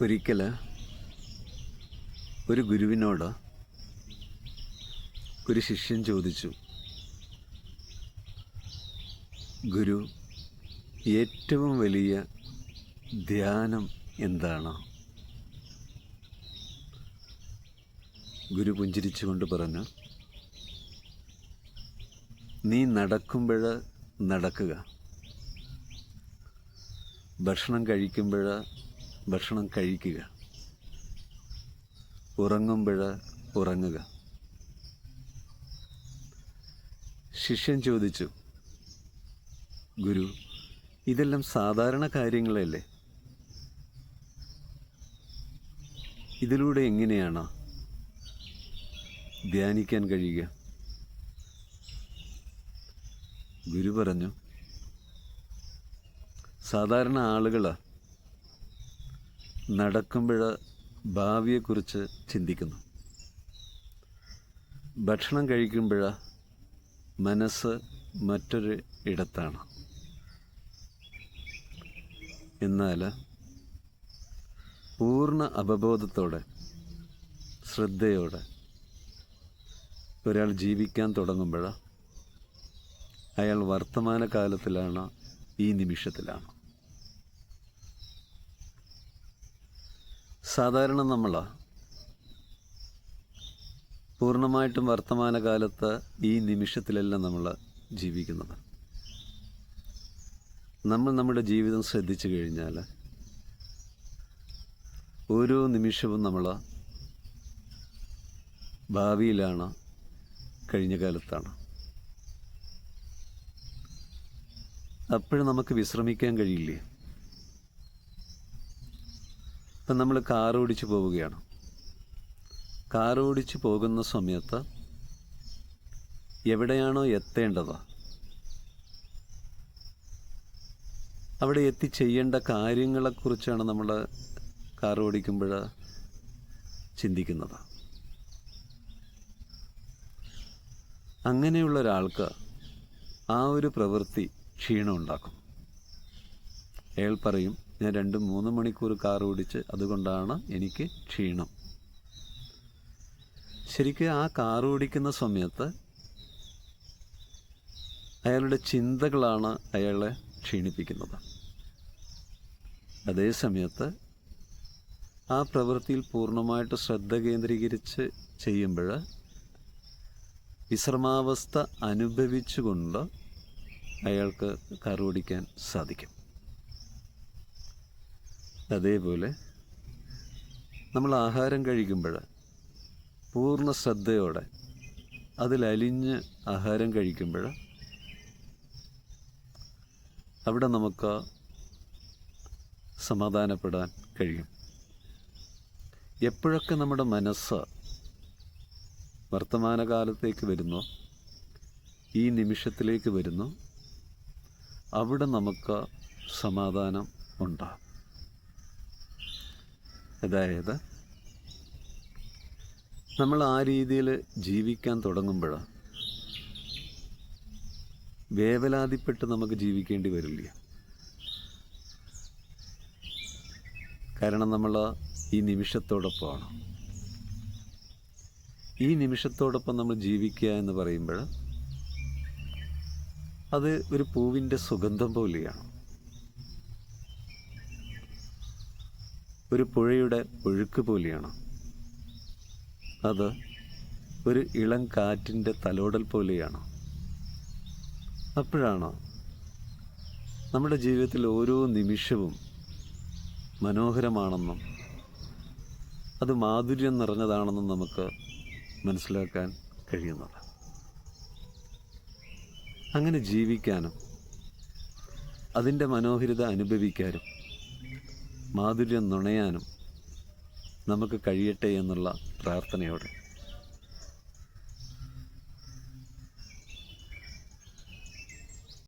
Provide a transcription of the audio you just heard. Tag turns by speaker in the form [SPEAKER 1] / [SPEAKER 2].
[SPEAKER 1] ഒരിക്കൽ ഒരു ഗുരുവിനോട് ഒരു ശിഷ്യൻ ചോദിച്ചു, ഗുരു, ഏറ്റവും വലിയ ധ്യാനം എന്താണ്? ഗുരു പുഞ്ചിരിച്ചുകൊണ്ട് പറഞ്ഞു, നീ നടക്കുമ്പോൾ നടക്കുക, ഭക്ഷണം കഴിക്കുമ്പോൾ ഭക്ഷണം കഴിക്കുക, ഉറങ്ങുമ്പോൾ ഉറങ്ങുക. ശിഷ്യൻ ചോദിച്ചു, ഗുരു, ഇതെല്ലാം സാധാരണ കാര്യങ്ങളല്ലേ, ഇതിലൂടെ എങ്ങനെയാണ് ധ്യാനിക്കാൻ കഴിയുക? ഗുരു പറഞ്ഞു, സാധാരണ ആളുകൾ നടക്കുമ്പോൾ ഭാവിയെക്കുറിച്ച് ചിന്തിക്കുന്നു, ഭക്ഷണം കഴിക്കുമ്പോൾ മനസ്സ് മറ്റൊരു ഇടത്താണ്. എന്നാൽ പൂർണ്ണ അവബോധത്തോടെ, ശ്രദ്ധയോടെ ഒരാൾ ജീവിക്കാൻ തുടങ്ങുമ്പോൾ അയാൾ വർത്തമാനകാലത്തിലാണ്, ഈ നിമിഷത്തിലാണ്. സാധാരണ നമ്മൾ പൂർണ്ണമായിട്ടും വർത്തമാനകാലത്ത് ഈ നിമിഷത്തിലല്ല നമ്മൾ ജീവിക്കുന്നത്. നമ്മൾ നമ്മുടെ ജീവിതം ശ്രദ്ധിച്ചു കഴിഞ്ഞാൽ ഓരോ നിമിഷവും നമ്മൾ ഭാവിയിലാണ്, കഴിഞ്ഞ കാലത്താണ്. അപ്പോഴും നമുക്ക് വിശ്രമിക്കാൻ കഴിയില്ലേ? ഇപ്പം നമ്മൾ കാർ ഓടിച്ച് പോവുകയാണ്. കാർ ഓടിച്ച് പോകുന്ന സമയത്ത് എവിടെയാണോ എത്തേണ്ടത് അവിടെ എത്തിച്ചെയ്യേണ്ട കാര്യങ്ങളെക്കുറിച്ചാണ് നമ്മൾ കാർ ഓടിക്കുമ്പോൾ ചിന്തിക്കുന്നത്. അങ്ങനെയുള്ള ഒരാൾക്ക് ആ ഒരു പ്രവൃത്തി ക്ഷീണം ഉണ്ടാക്കും. അയാൾ പറയും, ഞാൻ 2-3 മണിക്കൂർ കാർ ഓടിച്ച്, അതുകൊണ്ടാണ് എനിക്ക് ക്ഷീണം. ശരിക്കും ആ കാർ ഓടിക്കുന്ന സമയത്ത് അയാളുടെ ചിന്തകളാണ് അയാളെ ക്ഷീണിപ്പിക്കുന്നത്. അതേ സമയത്ത് ആ പ്രവൃത്തിയിൽ പൂർണ്ണമായിട്ട് ശ്രദ്ധ കേന്ദ്രീകരിച്ച് ചെയ്യുമ്പോൾ വിശ്രമാവസ്ഥ അനുഭവിച്ചുകൊണ്ട് അയാൾക്ക് കാർ ഓടിക്കാൻ സാധിക്കും. അതേപോലെ നമ്മൾ ആഹാരം കഴിക്കുമ്പോൾ പൂർണ്ണ ശ്രദ്ധയോടെ അതിലലിഞ്ഞ് ആഹാരം കഴിക്കുമ്പോൾ അവിടെ നമുക്ക് സമാധാനപ്പെടാൻ കഴിയും. എപ്പോഴൊക്കെ നമ്മുടെ മനസ്സ് വർത്തമാനകാലത്തേക്ക് വരുന്നു, ഈ നിമിഷത്തിലേക്ക് വരുന്നു, അവിടെ നമുക്ക് സമാധാനം ഉണ്ടാകും. അതായത് നമ്മൾ ആ രീതിയിൽ ജീവിക്കാൻ തുടങ്ങുമ്പോൾ വേവലാതിപ്പെട്ട് നമുക്ക് ജീവിക്കേണ്ടി വരില്ല. കാരണം നമ്മൾ ഈ നിമിഷത്തോടൊപ്പമാണ്. ഈ നിമിഷത്തോടൊപ്പം നമ്മൾ ജീവിക്കുക എന്ന് പറയുമ്പോൾ അത് ഒരു പൂവിൻ്റെ സുഗന്ധം പോലെയാണ്, ഒരു പുഴയുടെ ഒഴുക്ക് പോലെയാണ്, അത് ഒരു ഇളം കാറ്റിൻ്റെ തലോടൽ പോലെയാണ്. അപ്പോഴാണ് നമ്മുടെ ജീവിതത്തിൽ ഓരോ നിമിഷവും മനോഹരമാണെന്നും അത് മാധുര്യം നിറഞ്ഞതാണെന്നും നമുക്ക് മനസ്സിലാക്കാൻ കഴിയുന്നത്. അങ്ങനെ ജീവിക്കാനും അതിൻ്റെ മനോഹരിത അനുഭവിക്കാനും മാധുര്യം നുണയാനും നമുക്ക് കഴിയട്ടെ എന്നുള്ള പ്രാർത്ഥനയോടെ